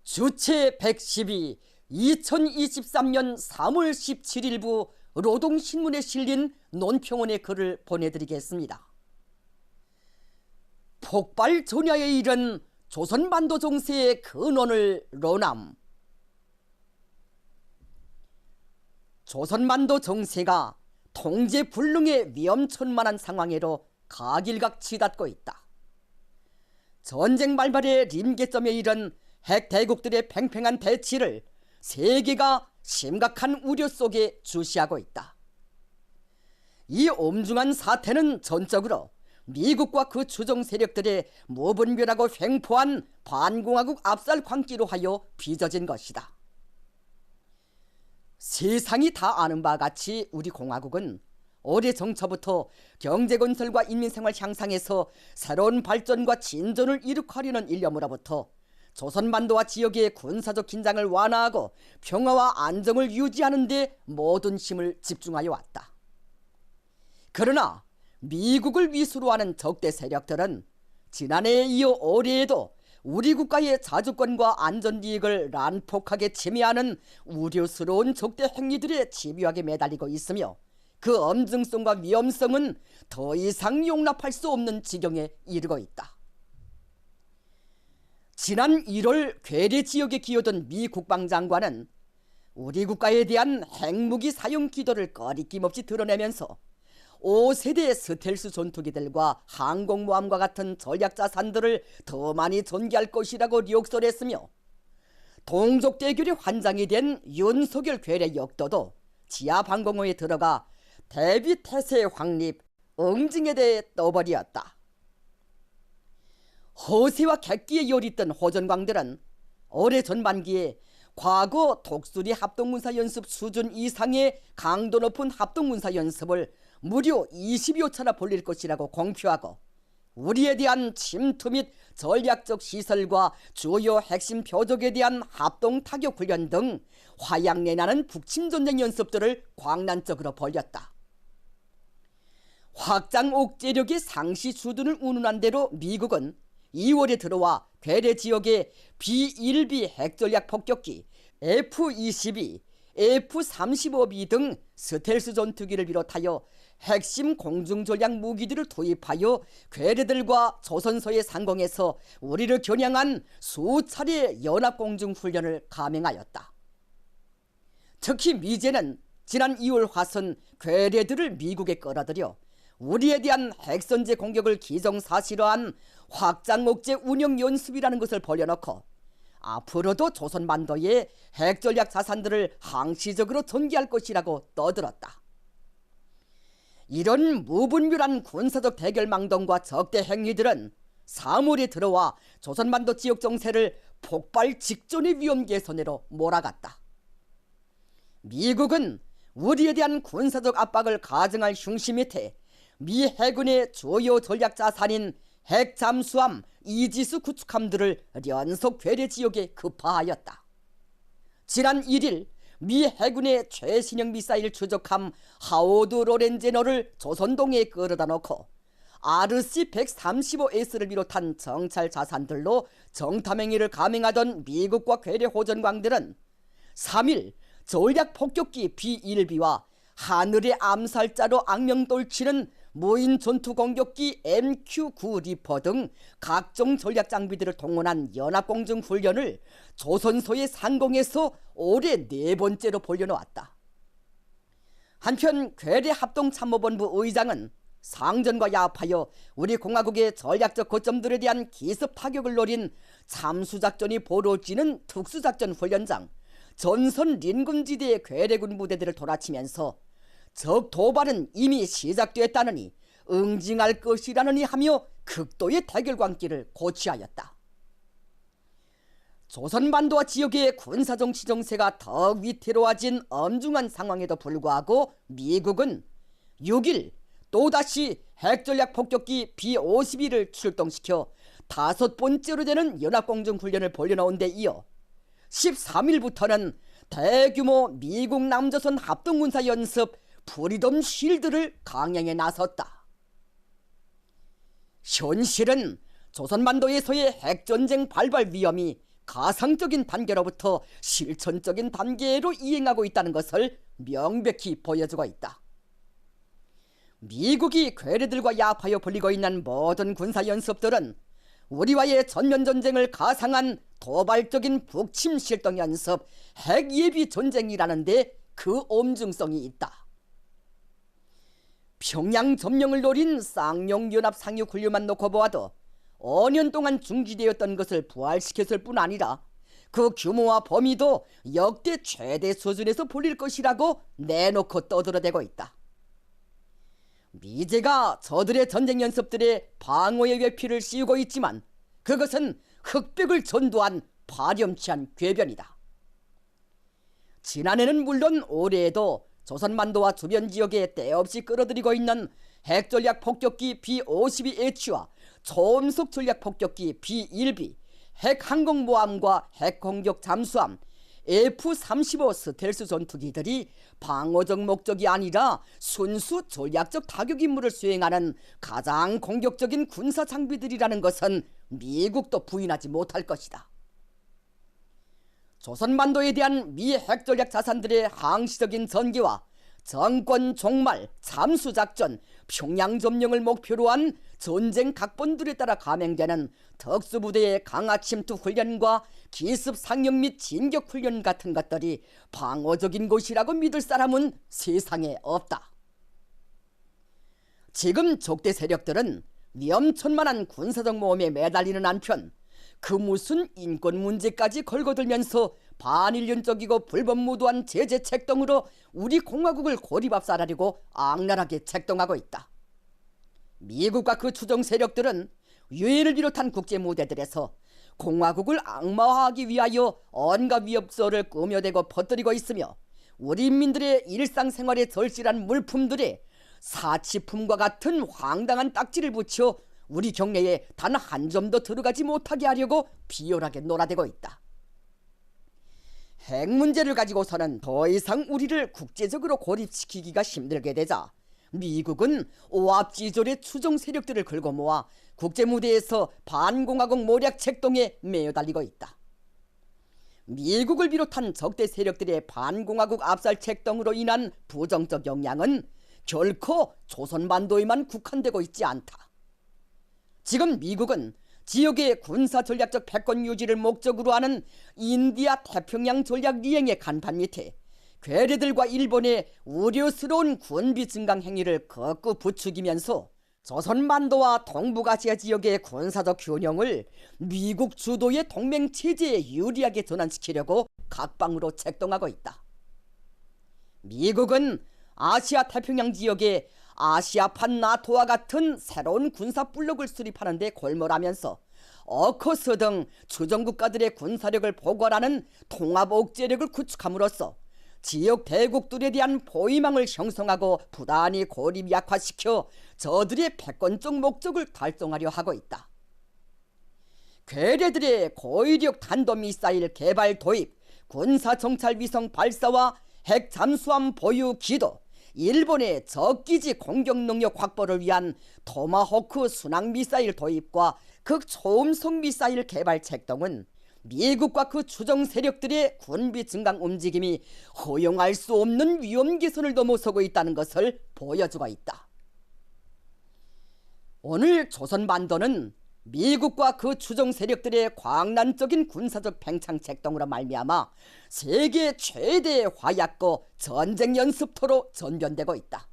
주체 112 2023년 3월 17일부 노동신문에 실린 논평원의 글을 보내드리겠습니다. 폭발 전야에 이른 조선반도 정세의 근원을 논함. 조선반도 정세가 통제불능의 위험천만한 상황으로 가길각 치닫고 있다. 전쟁 발발의臨계점에 이른 핵대국들의 팽팽한 대치를 세계가 심각한 우려 속에 주시하고 있다. 이 엄중한 사태는 전적으로 미국과 그 추종 세력들의 무분별하고 횡포한 반공화국 압살 광기로 하여 빚어진 것이다. 세상이 다 아는 바와 같이 우리 공화국은 올해 정처부터 경제건설과 인민생활 향상에서 새로운 발전과 진전을 이룩하려는 일념으로부터 조선반도와 지역의 군사적 긴장을 완화하고 평화와 안정을 유지하는 데 모든 힘을 집중하여 왔다. 그러나 미국을 위수로 하는 적대 세력들은 지난해에 이어 올해에도 우리 국가의 자주권과 안전이익을 난폭하게 침해하는 우려스러운 적대 행위들에 집요하게 매달리고 있으며 그 엄중성과 위험성은 더 이상 용납할 수 없는 지경에 이르고 있다. 지난 1월 괴뢰 지역에 기어든 미 국방장관은 우리 국가에 대한 핵무기 사용 기도를 꺼리낌없이 드러내면서 5세대 스텔스 전투기들과 항공모함과 같은 전략자산들을 더 많이 전개할 것이라고 력설했으며 동족 대결의 환장이 된 윤석열 괴뢰 역도도 지하방공호에 들어가 대비 태세 확립 응징에 대해 떠버렸다. 허세와 객기에 열있던 호전광들은 올해 전반기에 과거 독수리 합동군사연습 수준 이상의 강도 높은 합동군사연습을 무려 20여 차나 벌릴 것이라고 공표하고 우리에 대한 침투 및 전략적 시설과 주요 핵심 표적에 대한 합동 타격 훈련 등 화양내나는 북침전쟁 연습들을 광란적으로 벌였다. 확장 억제력의 상시 수준을 운운한 대로 미국은 2월에 들어와 괴뢰 지역의 B-1B 핵전략 폭격기, F-22, F-35B 등 스텔스 전투기를 비롯하여 핵심 공중전략 무기들을 투입하여 괴뢰들과 조선소의 상공에서 우리를 겨냥한 수차례 연합공중훈련을 감행하였다. 특히 미제는 지난 2월 화순 괴뢰들을 미국에 끌어들여 우리에 대한 핵선제 공격을 기정사실화한 확장억제 운영 연습이라는 것을 벌여놓고 앞으로도 조선반도의 핵전략 자산들을 항시적으로 전개할 것이라고 떠들었다. 이런 무분별한 군사적 대결망동과 적대 행위들은 3월에 들어와 조선반도 지역 정세를 폭발 직전의 위험 개선으로 몰아갔다. 미국은 우리에 대한 군사적 압박을 가정할 흉심 밑에 미 해군의 주요 전략 자산인 핵잠수함 이지스 구축함들을 연속 괴뢰 지역에 급파하였다. 지난 1일 미 해군의 최신형 미사일 추적함 하워드 로렌제너를 조선동해에 끌어다 놓고 RC-135S를 비롯한 정찰 자산들로 정탐행위를 감행하던 미국과 괴뢰 호전광들은 3일 전략 폭격기 B-1B와 하늘의 암살자로 악명떨치는 무인 전투 공격기 MQ-9 리퍼 등 각종 전략 장비들을 동원한 연합공중 훈련을 조선소의 상공에서 올해 4번째로 벌여놓았다. 한편 괴뢰 합동참모본부 의장은 상전과 야합하여 우리 공화국의 전략적 거점들에 대한 기습 타격을 노린 참수작전이 벌어지는 특수작전 훈련장 전선 린군지대의 괴뢰군 부대들을 돌아치면서 적 도발은 이미 시작됐다느니 응징할 것이라느니 하며 극도의 대결광기를 고취하였다. 조선반도와 지역의 군사정치 정세가 더욱 위태로워진 엄중한 상황에도 불구하고 미국은 6일 또다시 핵전략 폭격기 B-52를 출동시켜 5번째로 되는 연합공중훈련을 벌여놓은 데 이어 13일부터는 대규모 미국 남조선 합동군사연습 프리덤 쉴드를 강행에 나섰다. 현실은 조선반도에서의 핵전쟁 발발 위험이 가상적인 단계로부터 실천적인 단계로 이행하고 있다는 것을 명백히 보여주고 있다. 미국이 괴뢰들과 야파여 불리고 있는 모든 군사연습들은 우리와의 전면전쟁을 가상한 도발적인 북침 실동연습 핵예비 전쟁이라는 데 그 엄중성이 있다. 평양 점령을 노린 쌍용연합 상륙훈련만 놓고 보아도 5년 동안 중지되었던 것을 부활시켰을 뿐 아니라 그 규모와 범위도 역대 최대 수준에서 불릴 것이라고 내놓고 떠들어대고 있다. 미제가 저들의 전쟁 연습들에 방어의 외피를 씌우고 있지만 그것은 흑백을 전도한 파렴치한 궤변이다. 지난해는 물론 올해에도 조선반도와 주변 지역에 때없이 끌어들이고 있는 핵전략 폭격기 B-52H와 초음속 전략 폭격기 B-1B, 핵항공모함과 핵공격 잠수함, F-35 스텔스 전투기들이 방어적 목적이 아니라 순수 전략적 타격 임무를 수행하는 가장 공격적인 군사 장비들이라는 것은 미국도 부인하지 못할 것이다. 조선반도에 대한 미 핵전략 자산들의 항시적인 전개와 정권 종말, 잠수작전, 평양 점령을 목표로 한 전쟁 각본들에 따라 감행되는 특수부대의 강화 침투 훈련과 기습 상륙 및 진격 훈련 같은 것들이 방어적인 것이라고 믿을 사람은 세상에 없다. 지금 적대 세력들은 위험천만한 군사적 모험에 매달리는 한편 그 무슨 인권 문제까지 걸거들면서 반인륜적이고 불법무도한 제재 책동으로 우리 공화국을 고리밥살하려고 악랄하게 책동하고 있다. 미국과 그 추종 세력들은 유엔을 비롯한 국제 무대들에서 공화국을 악마화하기 위하여 온갖 위협설을 꾸며대고 퍼뜨리고 있으며 우리 인민들의 일상생활에 절실한 물품들에 사치품과 같은 황당한 딱지를 붙여 우리 경내에 단 한 점도 들어가지 못하게 하려고 비열하게 놀아대고 있다. 핵 문제를 가지고서는 더 이상 우리를 국제적으로 고립시키기가 힘들게 되자 미국은 오합지졸의 추종 세력들을 긁어 모아 국제무대에서 반공화국 모략 책동에 매여달리고 있다. 미국을 비롯한 적대 세력들의 반공화국 압살 책동으로 인한 부정적 영향은 결코 조선반도에만 국한되고 있지 않다. 지금 미국은 지역의 군사 전략적 패권 유지를 목적으로 하는 인디아 태평양 전략 리행의 간판 밑에 괴뢰들과 일본의 우려스러운 군비 증강 행위를 거꾸 부추기면서 조선반도와 동북아시아 지역의 군사적 균형을 미국 주도의 동맹 체제에 유리하게 전환시키려고 각방으로 책동하고 있다. 미국은 아시아 태평양 지역에 아시아판 나토와 같은 새로운 군사 블록을 수립하는 데 골몰하면서 어커스 등 주정국가들의 군사력을 보관하는 통합 억제력을 구축함으로써 지역 대국들에 대한 포위망을 형성하고 부단히 고립 약화시켜 저들의 패권적 목적을 달성하려 하고 있다. 괴뢰들의 고위력 탄도미사일 개발 도입, 군사정찰 위성 발사와 핵 잠수함 보유 기도, 일본의 적기지 공격 능력 확보를 위한 토마호크 순항미사일 도입과 극초음속 미사일 개발 책동은 미국과 그 추종 세력들의 군비 증강 움직임이 허용할 수 없는 위험 기선을 넘어서고 있다는 것을 보여주고 있다. 오늘 조선반도는 미국과 그 추종 세력들의 광란적인 군사적 팽창 책동으로 말미암아 세계 최대의 화약고 전쟁 연습터로 전변되고 있다.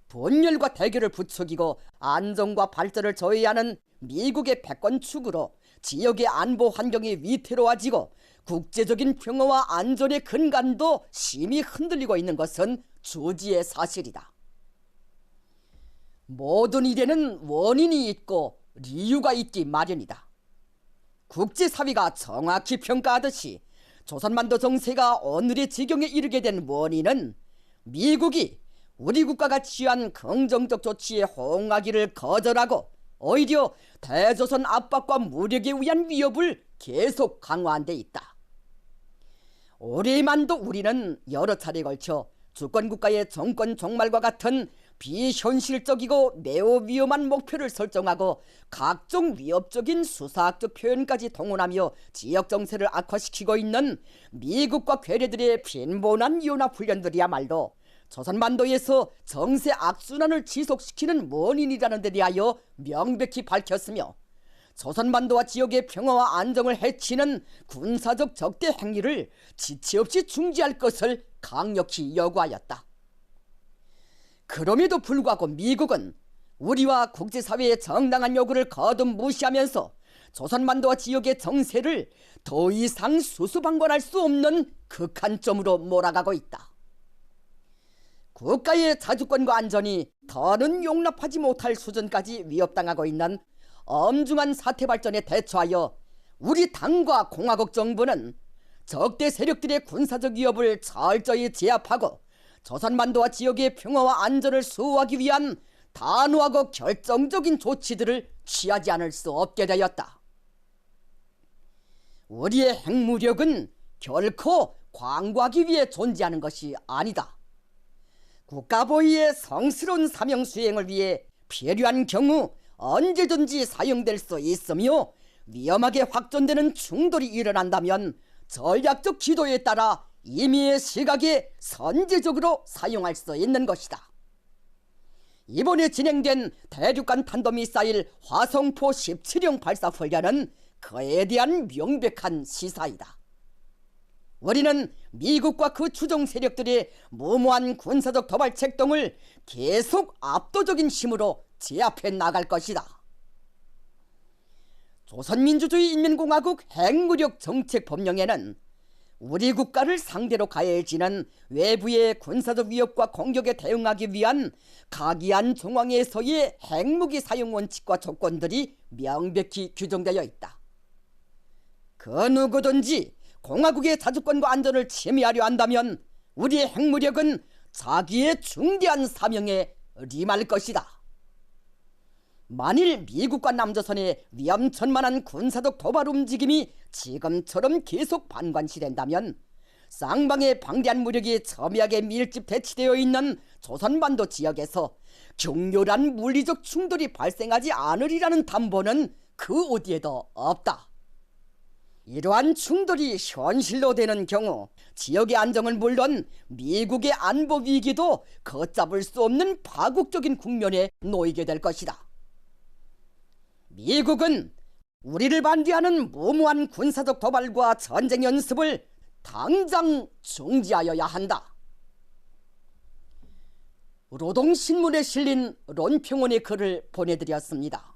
분열과 대결을 부추기고 안정과 발전을 저해하는 미국의 패권 축으로 지역의 안보 환경이 위태로워지고 국제적인 평화와 안전의 근간도 심히 흔들리고 있는 것은 주지의 사실이다. 모든 일에는 원인이 있고 이유가 있기 마련이다. 국제사회가 정확히 평가하듯이 조선반도 정세가 오늘의 지경에 이르게 된 원인은 미국이 우리 국가가 취한 긍정적 조치에 호응하기를 거절하고 오히려 대조선 압박과 무력에 의한 위협을 계속 강화한 데 있다. 올해만도 우리는 여러 차례에 걸쳐 주권국가의 정권 종말과 같은 비현실적이고 매우 위험한 목표를 설정하고 각종 위협적인 수사학적 표현까지 동원하며 지역 정세를 악화시키고 있는 미국과 괴뢰들의 빈번한 연합훈련들이야말로 조선반도에서 정세 악순환을 지속시키는 원인이라는 데 대하여 명백히 밝혔으며 조선반도와 지역의 평화와 안정을 해치는 군사적 적대 행위를 지체 없이 중지할 것을 강력히 요구하였다. 그럼에도 불구하고 미국은 우리와 국제사회의 정당한 요구를 거듭 무시하면서 조선반도와 지역의 정세를 더 이상 수수방관할 수 없는 극한점으로 몰아가고 있다. 국가의 자주권과 안전이 더는 용납하지 못할 수준까지 위협당하고 있는 엄중한 사태 발전에 대처하여 우리 당과 공화국 정부는 적대 세력들의 군사적 위협을 철저히 제압하고 조선반도와 지역의 평화와 안전을 수호하기 위한 단호하고 결정적인 조치들을 취하지 않을 수 없게 되었다. 우리의 핵무력은 결코 광고하기 위해 존재하는 것이 아니다. 국가보위의 성스러운 사명 수행을 위해 필요한 경우 언제든지 사용될 수 있으며 위험하게 확전되는 충돌이 일어난다면 전략적 기도에 따라 임의의 시각에 선제적으로 사용할 수 있는 것이다. 이번에 진행된 대륙간 탄도미사일 화성포 17형 발사 훈련은 그에 대한 명백한 시사이다. 우리는 미국과 그 추종 세력들의 무모한 군사적 도발 책동을 계속 압도적인 힘으로 제압해 나갈 것이다. 조선민주주의인민공화국 핵무력 정책 법령에는 우리 국가를 상대로 가해지는 외부의 군사적 위협과 공격에 대응하기 위한 각이한 정황에서의 핵무기 사용 원칙과 조건들이 명백히 규정되어 있다. 그 누구든지 공화국의 자주권과 안전을 침해하려 한다면 우리의 핵무력은 자기의 중대한 사명에 임할 것이다. 만일 미국과 남조선의 위험천만한 군사적 도발 움직임이 지금처럼 계속 반관시된다면 쌍방의 방대한 무력이 첨예하게 밀집 대치되어 있는 조선반도 지역에서 격렬한 물리적 충돌이 발생하지 않으리라는 담보는 그 어디에도 없다. 이러한 충돌이 현실로 되는 경우 지역의 안정은 물론 미국의 안보 위기도 걷잡을 수 없는 파국적인 국면에 놓이게 될 것이다. 미국은 우리를 반대하는 무모한 군사적 도발과 전쟁 연습을 당장 중지하여야 한다. 노동신문에 실린 론평원의 글을 보내드렸습니다.